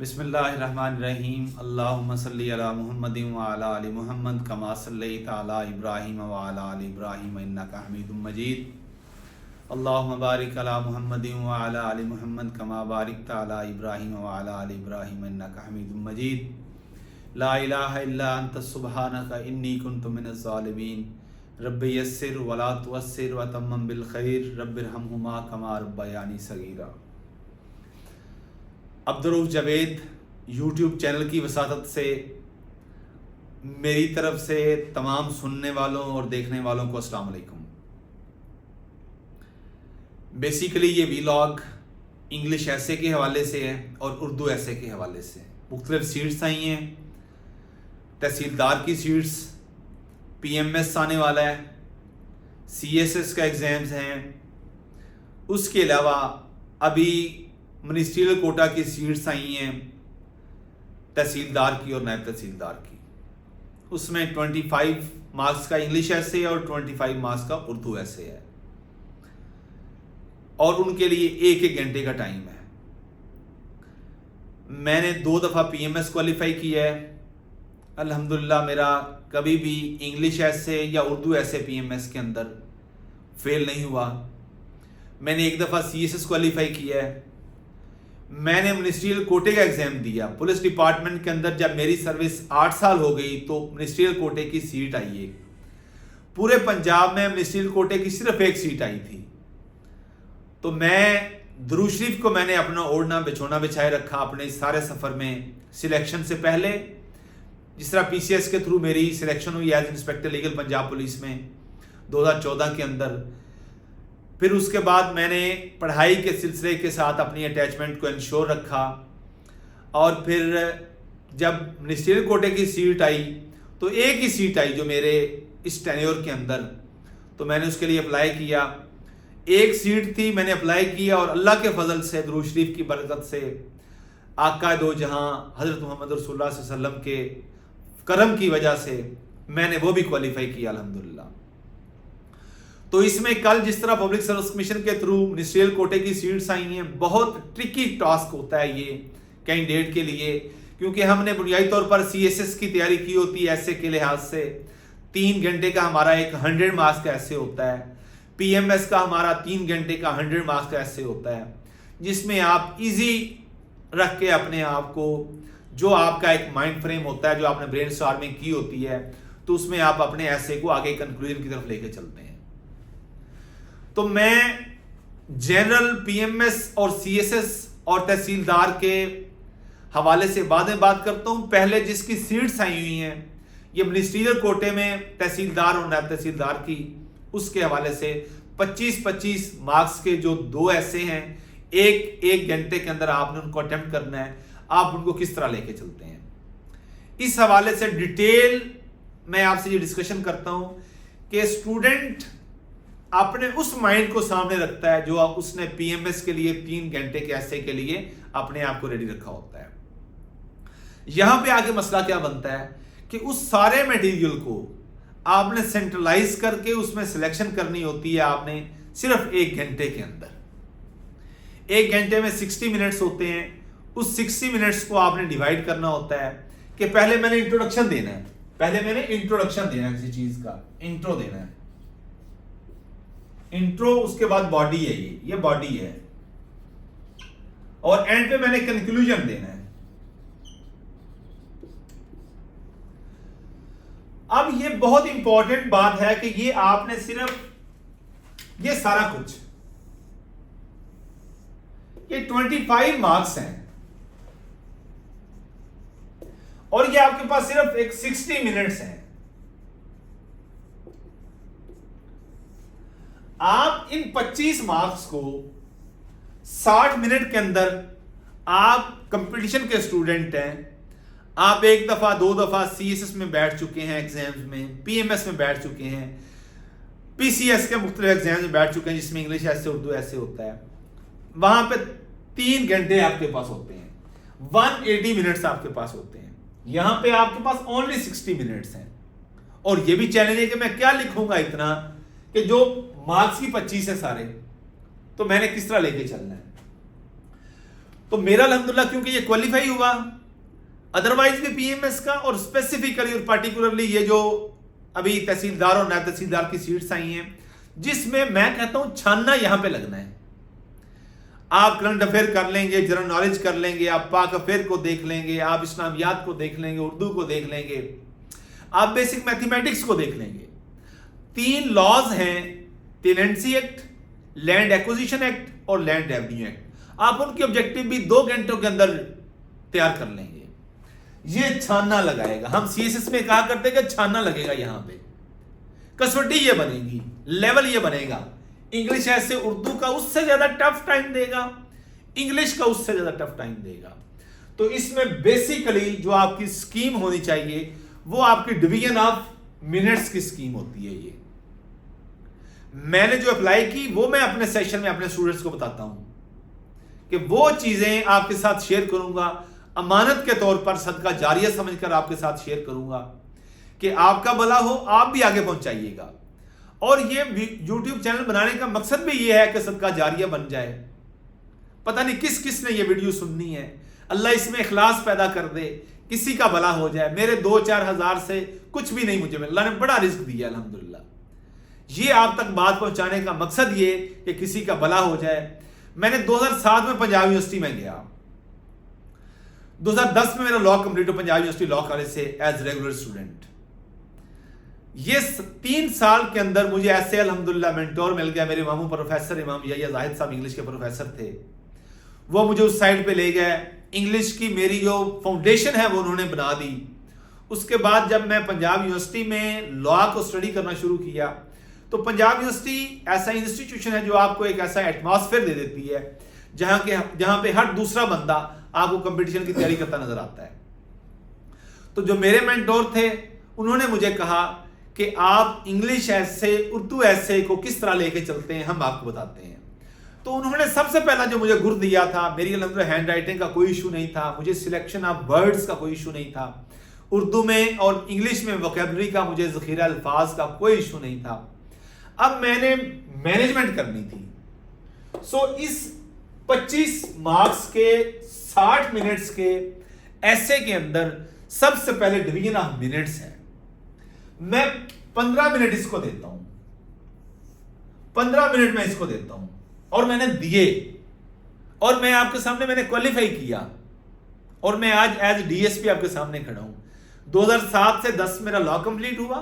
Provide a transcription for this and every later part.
बिस्मिल्लाहिर्रहमानिर्रहीम। अल्लाहुम्मा सल्ली अला मुहम्मदिन व अला आलि मुहम्मद कमा सल्लैता अला इब्राहीम व अला आलि इब्राहीम इन्नका हमीदुम मजीद। अल्लाहुम्मा बारिक अला मुहम्मदिन व अला आलि मुहम्मद कमा बारिकता अला इब्राहीम व अला आलि इब्राहीम इन्नका हमीदुम मजीद। ला इलाहा इल्ला अंता सुब्हानका इन्नी कुन्तु मिनज़ ज़ालिमीन। रब्बि यस्सिर व ला तुअस्सिर व तम्मम बिल खैर रब्बिरहमहुमा कमा रब्बयानी सगीरा। अब्दुर्रऊफ़ जावेद यूट्यूब चैनल की वसातत से मेरी तरफ से तमाम सुनने वालों और देखने वालों को अस्सलाम वालेकुम। बेसिकली ये वीलॉग इंग्लिश ऐसे के हवाले से है और उर्दू ऐसे के हवाले से। मुख्तलिफ सीट्स आई हैं, तहसीलदार की सीट्स, PMS आने वाला है, CSS का एग्ज़ाम्स हैं, उसके अलावा अभी मिनिस्ट्रियल कोटा की सीट्स आई हैं तहसीलदार की और नायब तहसीलदार की। उसमें 25 मार्क्स का इंग्लिश ऐसे और 25 मार्क्स का उर्दू ऐसे है और उनके लिए एक एक घंटे का टाइम है। मैंने 2 दफ़ा PMS क्वालिफाई किया है। अल्हम्दुलिल्लाह मेरा कभी भी इंग्लिश ऐसे या उर्दू ऐसे PMS के अंदर फेल नहीं हुआ। मैंने एक दफ़ा CSS क्वालिफाई किया है। मैंने मिनिस्ट्रियल कोटे का एग्ज़ाम दिया। पुलिस डिपार्टमेंट के अंदर जब मेरी सर्विस 8 साल हो गई तो मिनिस्ट्रियल कोटे की सीट आई है। पूरे पंजाब में मिनिस्ट्रियल कोटे की सिर्फ एक सीट आई थी। तो मैं दुरूद शरीफ को मैंने अपना ओढ़ना बिछोना बिछाए रखा अपने इस सारे सफ़र में। सिलेक्शन से पहले जिस तरह PCS के थ्रू मेरी सिलेक्शन हुई as inspector legal Punjab police में 2014 के अंदर, फिर उसके बाद मैंने पढ़ाई के सिलसिले के साथ अपनी अटैचमेंट को इंश्योर रखा और फिर जब मिनिस्ट्रियल कोटे की सीट आई तो एक ही सीट आई जो मेरे इस टेन्योर के अंदर, तो मैंने उसके लिए अप्लाई किया। एक सीट थी, मैंने अप्लाई किया और अल्लाह के फजल से दुरूद शरीफ की बरकत से आका दो जहां हज़रत मोहम्मद रसूलुल्लाह सल्लल्लाहु अलैहि वसल्लम के करम की वजह से मैंने वो भी क्वालिफाई किया अल्हम्दुलिल्लाह। तो इसमें कल जिस तरह पब्लिक सर्विस कमीशन के थ्रू मिनिस्ट्रियल कोटे की सीट्स आई हैं, बहुत ट्रिकी टास्क होता है ये कैंडिडेट के लिए, क्योंकि हमने बुनियादी तौर पर CSS की तैयारी की होती है ऐसे के लिहाज से। 3 घंटे का हमारा एक 100 मार्क्स का ऐसे होता है। PMS का हमारा 3 घंटे का 100 मार्क्स का ऐसे होता है, जिसमें आप इजी रख के अपने आप को, जो आपका एक माइंड फ्रेम होता है, जो आपने ब्रेन स्टॉर्मिंग की होती है, तो उसमें आप अपने ऐसे को आगे कंक्लूजन की तरफ लेके चलते हैं। तो मैं जनरल PMS और CSS और तहसीलदार के हवाले से बाद में बात करता हूं। पहले जिसकी सीट्स आई हुई हैं ये मिनिस्ट्रियल कोटे में तहसीलदार और नायब तहसीलदार की, उसके हवाले से 25-25 मार्क्स के जो 2 ऐसे हैं, एक घंटे के अंदर आपने उनको अटेम्प्ट करना है। आप उनको किस तरह लेके चलते हैं, इस हवाले से डिटेल मैं आपसे ये डिस्कशन करता हूं कि स्टूडेंट अपने उस माइंड को सामने रखता है जो उसने PMS के लिए 3 घंटे के ऐसे के लिए अपने आप को रेडी रखा होता है। यहां पे आगे मसला क्या बनता है कि उस सारे मटेरियल को आपने सेंट्रलाइज करके उसमें सिलेक्शन करनी होती है आपने सिर्फ 1 घंटे के अंदर। 1 घंटे में 60 मिनट्स होते हैं। उस 60 मिनट्स को आपने डिवाइड करना होता है कि पहले मैंने इंट्रोडक्शन देना है, किसी चीज का इंट्रो देना है, इंट्रो, उसके बाद बॉडी है, ये बॉडी है, और एंड पे मैंने कंक्लूजन देना है। अब ये बहुत इंपॉर्टेंट बात है कि ये आपने सिर्फ ये सारा कुछ, ये 25 मार्क्स हैं और ये आपके पास सिर्फ एक 60 मिनट्स हैं। आप इन 25 मार्क्स को 60 मिनट के अंदर, आप कंपटीशन के स्टूडेंट हैं, आप 1 दफा 2 दफा CSS में बैठ चुके हैं एग्जाम्स में, PMS में बैठ चुके हैं, PCS के मुख्तलिफ एग्जाम्स में बैठ चुके हैं जिसमें इंग्लिश ऐसे उर्दू ऐसे होता है। वहां पे 3 घंटे आपके पास होते हैं, 180 मिनट्स आपके पास होते हैं। यहां पे आपके पास ओनली 60 मिनट्स हैं और ये भी चैलेंज है कि मैं क्या लिखूंगा इतना कि जो मार्क्स की 25 है सारे, तो मैंने किस तरह लेके चलना है। तो मेरा अल्हम्दुलिल्लाह क्योंकि ये क्वालिफाई हुआ, अदरवाइज भी पीएमएस का और स्पेसिफिकली और पार्टिकुलरली ये जो अभी तहसीलदार और नायब तहसीलदार की सीट्स आई हैं, जिसमें मैं कहता हूं छानना यहां पे लगना है। आप करंट अफेयर कर लेंगे, जनरल नॉलेज कर लेंगे, आप पाक अफेयर को देख लेंगे, आप इस्लामियात को देख लेंगे, उर्दू को देख लेंगे, आप बेसिक मैथमेटिक्स को देख लेंगे। 3 लॉज हैं, tenancy act, land acquisition act और लैंड रेवेन्यू एक्ट। आप उनके ऑब्जेक्टिव भी 2 घंटों के अंदर तैयार कर लेंगे। ये छानना लगाएगा। हम सीएसएस में कहा करते कि छानना लगेगा, यहां पे कसौटी ये बनेगी, लेवल ये बनेगा। इंग्लिश ऐसे उर्दू का उससे ज्यादा टफ टाइम देगा, इंग्लिश का उससे ज्यादा टफ टाइम देगा। तो इसमें बेसिकली जो आपकी स्कीम होनी चाहिए वो आपकी डिवीजन ऑफ मिनट्स की स्कीम होती है। ये मैंने जो अप्लाई की वो मैं अपने सेशन में अपने स्टूडेंट्स को बताता हूं कि वो चीजें आपके साथ शेयर करूंगा, अमानत के तौर पर सदका जारिया समझकर आपके साथ शेयर करूंगा कि आपका भला हो, आप भी आगे पहुंचाइएगा। और ये YouTube चैनल बनाने का मकसद भी ये है कि सदका जारिया बन जाए। पता नहीं किस किस ने ये वीडियो सुननी है, अल्लाह इसमें इखलास पैदा कर दे, किसी का भला हो जाए। मेरे 2-4 हज़ार से कुछ भी नहीं मुझे मिला, अल्लाह ने बड़ा रिस्क दिया अल्हम्दुलिल्लाह। ये आप तक बात पहुंचाने का मकसद ये कि किसी का भला हो जाए। मैंने 2007 में पंजाब यूनिवर्सिटी में गया, 2010 में मेरा लॉ कंप्लीट हो पंजाब यूनिवर्सिटी लॉ कॉलेज से एज रेगुलर स्टूडेंट। ये 3 साल के अंदर मुझे ऐसे अल्हम्दुलिल्लाह मेंटोर मिल गया। मेरे मामू प्रोफेसर इमाम यहिया जाहिद साहब इंग्लिश के प्रोफेसर थे, वो मुझे उस साइड पे ले गए। इंग्लिश की मेरी जो फाउंडेशन है वो उन्होंने बना दी। उसके बाद जब मैं पंजाब यूनिवर्सिटी में लॉ को स्टडी करना शुरू किया तो पंजाब यूनिवर्सिटी ऐसा इंस्टीट्यूशन है जो आपको एक ऐसा एटमॉस्फेयर दे देती है जहां पे हर दूसरा बंदा आपको कंपटीशन की तैयारी करता नजर आता है। तो जो मेरे मेंटोर थे उन्होंने मुझे कहा कि आप इंग्लिश ऐसे उर्दू ऐसे को किस तरह लेके चलते हैं, हम आपको बताते हैं। तो उन्होंने सबसे पहला जो मुझे गुर दिया था, मेरी अल्हम्दुलिल्लाह हैंड राइटिंग का कोई इशू नहीं था, मुझे सिलेक्शन ऑफ वर्ड्स का कोई इशू नहीं था, उर्दू में और इंग्लिश में वोकैबुलरी का मुझे ज़ख़ीरा अल्फाज का कोई इशू नहीं था। अब मैंने मैनेजमेंट करनी थी। सो इस 25 मार्क्स के 60 मिनट्स के ऐसे के अंदर सबसे पहले डिवीजन ऑफ मिनट्स है। मैं 15 मिनट इसको देता हूं, 15 मिनट में इसको देता हूं और मैंने दिए और मैं आपके सामने मैंने क्वालिफाई किया और मैं आज एज डीएसपी आपके सामने खड़ा हूं। 2007 से 10 मेरा लॉ कंप्लीट हुआ।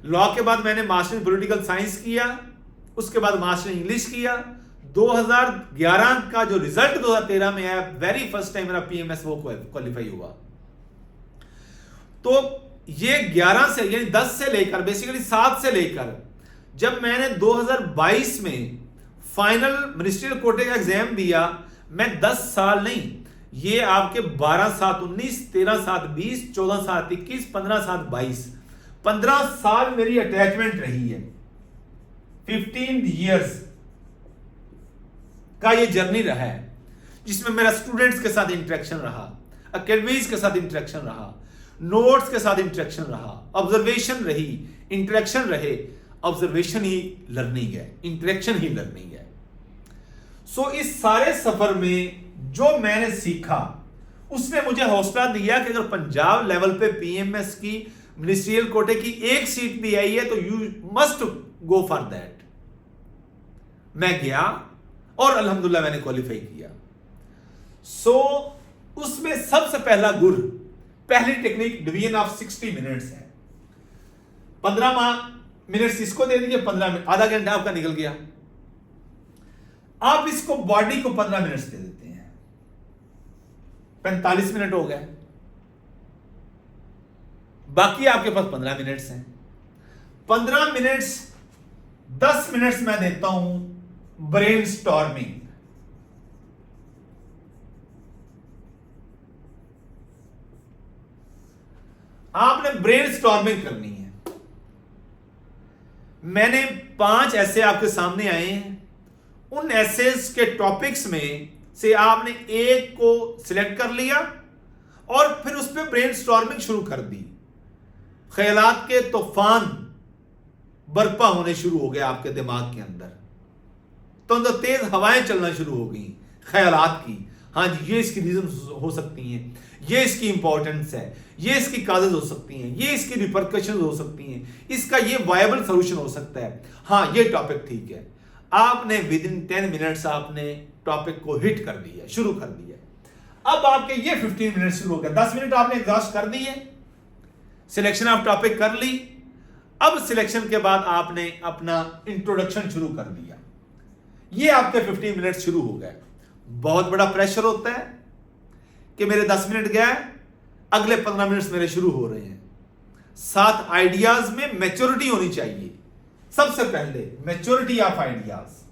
लॉ के बाद मैंने मास्टर इन पॉलिटिकल साइंस किया, उसके बाद मास्टर इन इंग्लिश किया। 2011 का जो रिजल्ट 2013 में आया, वेरी फर्स्ट टाइम मेरा पीएमएस वो क्वालिफाई हुआ। तो ये 11 से यानी 10 से लेकर बेसिकली 7 से लेकर जब मैंने 2022 में फाइनल मिनिस्ट्रियल कोटे का एग्जाम दिया, मैं 10 साल नहीं, ये आपके 12/7/19, 13/7/20, 14/7/21, 15/7/22, 15 साल मेरी अटैचमेंट रही है। 15 इयर्स का ये जर्नी रहा है जिसमें मेरा स्टूडेंट्स के साथ इंटरेक्शन रहा, एकेडमीज के साथ इंटरेक्शन रहा, नोट्स के साथ इंटरेक्शन रहा, ऑब्जर्वेशन रही, इंटरेक्शन रहे। ऑब्जर्वेशन ही लर्निंग है, इंटरेक्शन ही लर्निंग है। सो इस सारे सफर में जो मैंने सीखा उसने मुझे हौसला दिया कि अगर पंजाब लेवल पे पीएमएस की मिनिस्ट्रियल कोटे की एक सीट भी आई है तो you must go for that. मैं गया और अल्हम्दुलिल्लाह मैंने क्वालिफाई किया। सो उसमें सबसे पहला गुर, पहली टेक्निक डिवीजन ऑफ 60 मिनट्स है। 15 मिनट्स इसको दे दीजिए, 15 मिनट, आधा घंटा आपका निकल गया। आप इसको बॉडी को 15 मिनट्स दे देते हैं, 45 मिनट हो गए। बाकी आपके पास 15 मिनट्स हैं। 15 मिनट्स 10 मिनट्स मैं देता हूं ब्रेनस्टॉर्मिंग। आपने ब्रेनस्टॉर्मिंग करनी है। मैंने 5 ऐसे आपके सामने आए हैं, उन एसेस के टॉपिक्स में से आपने एक को सिलेक्ट कर लिया और फिर उस पर ब्रेनस्टॉर्मिंग शुरू कर दी। ख्यालात के तूफान बर्पा होने शुरू हो गए आपके दिमाग के अंदर, तो तेज हवाएं चलना शुरू हो गई ख्यालात की। हाँ जी, ये इसकी रीजन हो सकती हैं, ये इसकी इंपॉर्टेंस है, ये इसकी काजेज हो सकती हैं, ये इसकी रिपरकशन हो सकती हैं, इसका ये वायबल सोल्यूशन हो सकता है। हाँ, ये टॉपिक ठीक है, आपने विद इन 10 मिनट्स आपने टॉपिक को हिट कर दिया, शुरू कर दिया। अब आपके ये 15 मिनट शुरू हो गया, 10 मिनट आपने एग्जॉस्ट कर दिए, सिलेक्शन ऑफ टॉपिक कर ली। अब सिलेक्शन के बाद आपने अपना इंट्रोडक्शन शुरू कर दिया, ये आपके 15 मिनट शुरू हो गए। बहुत बड़ा प्रेशर होता है कि मेरे 10 मिनट गए, अगले 15 मिनट मेरे शुरू हो रहे हैं। साथ आइडियाज में मैच्योरिटी होनी चाहिए। सबसे पहले maturity of ideas.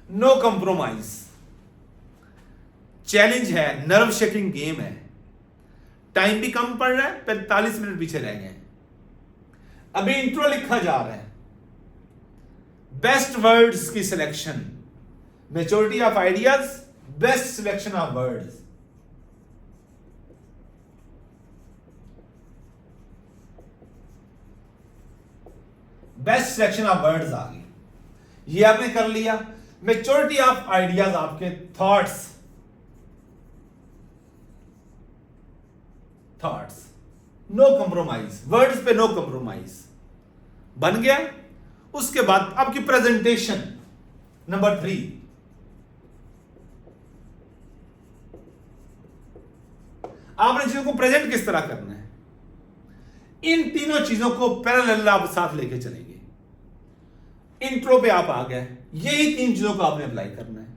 No compromise. Challenge है, नर्व शेकिंग गेम है, टाइम भी कम पड़ रहा है, 45 मिनट पीछे रह गए। अभी इंट्रो लिखा जा रहा है, बेस्ट वर्ड्स की selection, maturity of ideas, best selection of words. Best selection of words आ गई, ये आपने कर लिया। मैच्योरिटी ऑफ आइडियाज आपके थॉट्स नो कंप्रोमाइज, वर्ड्स पे नो कंप्रोमाइज बन गया। उसके बाद आपकी प्रेजेंटेशन नंबर 3, आपने चीजों को प्रेजेंट किस तरह करना है, इन तीनों चीजों को पैरेलल आप साथ लेके चलेंगे। इंट्रो पे आप आ गए, यही 3 चीजों को आपने अप्लाई करना है।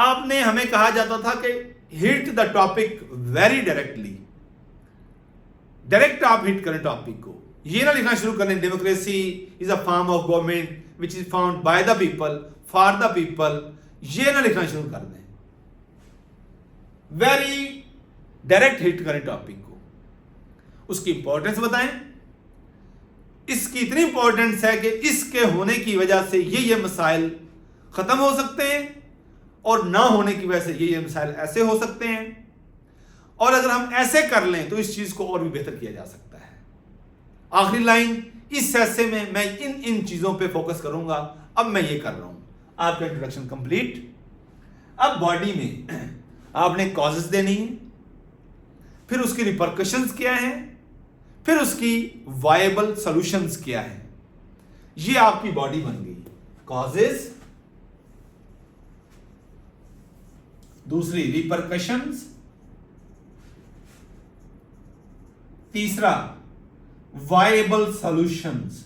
आपने, हमें कहा जाता था कि hit the topic very directly, direct आप हिट करें टॉपिक को, ये ना लिखना शुरू करें democracy is a form of government which is found by the people for the people, ये ना लिखना शुरू कर दें। वेरी डायरेक्ट हिट करें टॉपिक को, उसकी इंपॉर्टेंस बताएं। इसकी इतनी इंपॉर्टेंस है कि इसके होने की वजह से ये मसाइल खत्म हो सकते हैं, और ना होने की वजह से ये मसाइल ऐसे हो सकते हैं, और अगर हम ऐसे कर लें तो इस चीज को और भी बेहतर किया जा सकता है। आखिरी लाइन, इस हिस्से में मैं इन चीजों पे फोकस करूंगा। अब मैं ये कर रहा हूं, आपका इंट्रोडक्शन कंप्लीट। अब बॉडी में आपने कॉजेस देनी है, फिर उसकी रिपरकशंस क्या है, फिर उसकी वायबल सॉल्यूशंस क्या है। ये आपकी बॉडी बन गई, कॉजेस, दूसरी रिपरकशंस, तीसरा वायबल सॉल्यूशंस।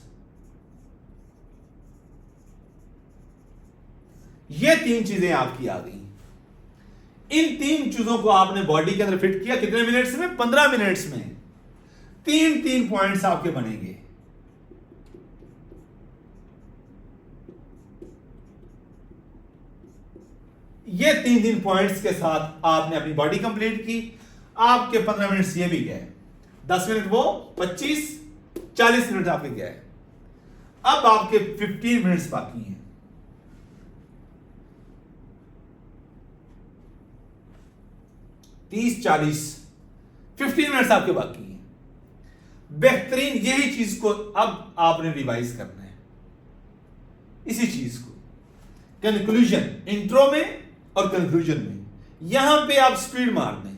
ये 3 चीजें आपकी आ गई। इन 3 चीजों को आपने बॉडी के अंदर फिट किया, कितने मिनट्स में? 15 मिनट्स में। 3 पॉइंट्स आपके बनेंगे। ये 3 पॉइंट्स के साथ आपने अपनी बॉडी कंप्लीट की। आपके 15 मिनट्स ये भी गए, 10 मिनट वो, 25, 40 मिनट आपके गए। अब आपके 15 मिनट्स बाकी हैं। तीस 40 15 मिनट्स आपके बाकी हैं। बेहतरीन यही चीज को अब आपने रिवाइज करना है, इसी चीज को कंक्लूजन, इंट्रो में और कंक्लूजन में। यहां पे आप स्पीड मार दें।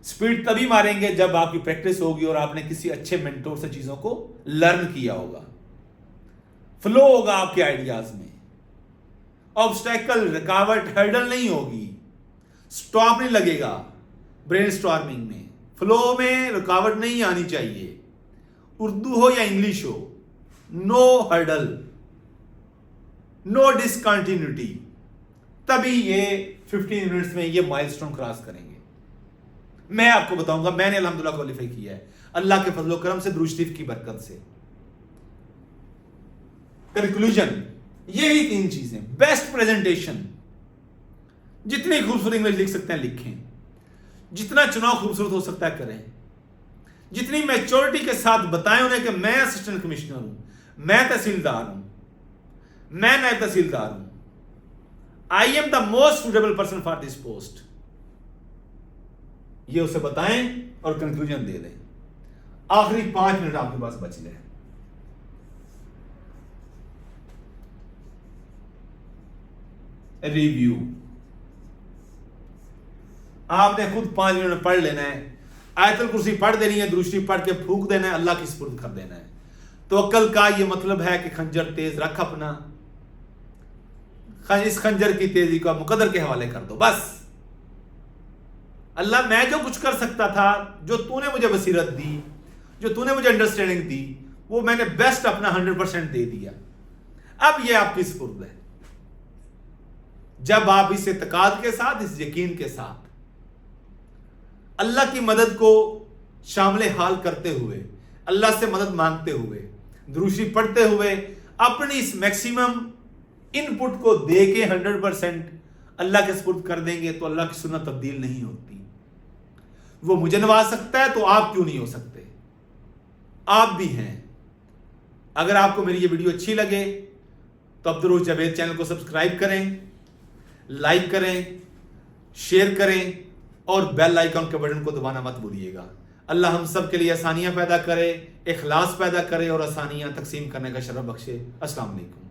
स्पीड तभी मारेंगे जब आपकी प्रैक्टिस होगी और आपने किसी अच्छे मेंटोर से चीजों को लर्न किया होगा। फ्लो होगा आपके आइडियाज में, ऑब्स्टेकल, रुकावट, हर्डल नहीं होगी, स्टॉप नहीं लगेगा ब्रेनस्टॉर्मिंग में। फ्लो में रुकावट नहीं आनी चाहिए, उर्दू हो या इंग्लिश हो। नो हर्डल, नो डिसकंटिन्यूटी, तभी ये 15 मिनट्स में ये माइलस्टोन क्रॉस करेंगे। मैं आपको बताऊंगा, मैंने अल्हम्दुलिल्लाह क्वालिफाई किया है अल्लाह के फजलो करम से, दुरूद शरीफ की बरकत से। कंक्लूजन, यही 3 चीजें। बेस्ट प्रेजेंटेशन, जितनी खूबसूरत इंग्लिश लिख सकते हैं लिखें, जितना चुनाव खूबसूरत हो सकता है करें, जितनी मैच्योरिटी के साथ बताएं उन्हें कि मैं असिस्टेंट कमिश्नर हूं, मैं तहसीलदार हूं, मैं नायब तहसीलदार हूं, I am the most suitable person for this post. ये उसे बताएं और कंक्लूजन दे दें। आखिरी 5 मिनट आपके पास बच गए। रिव्यू। आपने खुद 5 मिनट में पढ़ लेना है, आयतुल कुर्सी पढ़ देनी है, दुरूद शरीफ पढ़ के फूंक देना है, अल्लाह की सुपुर्द कर देना है। तवक्कल का ये मतलब है कि खंजर तेज रख अपना, इस खंजर की तेजी को मुकद्दर के हवाले कर दो। बस अल्लाह, मैं जो कुछ कर सकता था, जो तूने मुझे बसीरत दी, जो तूने मुझे अंडरस्टैंडिंग दी, वो मैंने बेस्ट अपना 100% दे दिया। अब ये आपकी सुपुर्द है। जब आप इस इत्तेकाद के साथ, इस यकीन के साथ अल्लाह की मदद को शामिल हाल करते हुए, अल्लाह से मदद मांगते हुए, दुरूद शरीफ पढ़ते हुए अपनी इस मैक्सिमम इनपुट को दे के 100% अल्लाह के सुपुर्द कर देंगे, तो अल्लाह की सुन्नत तब्दील नहीं होती। वो मुझे नवाज सकता है तो आप क्यों नहीं हो सकते? आप भी हैं। अगर आपको मेरी ये वीडियो अच्छी लगे तो अब्दुल जावेद चैनल को सब्सक्राइब करें, लाइक करें, शेयर करें और बेल आइकन के बटन को दबाना मत भूलिएगा। अल्लाह हम सब के लिए आसानियां पैदा करे, इखलास पैदा करे और आसानियां तकसीम करने का शरफ बख्शे। अस्सलाम वालेकुम।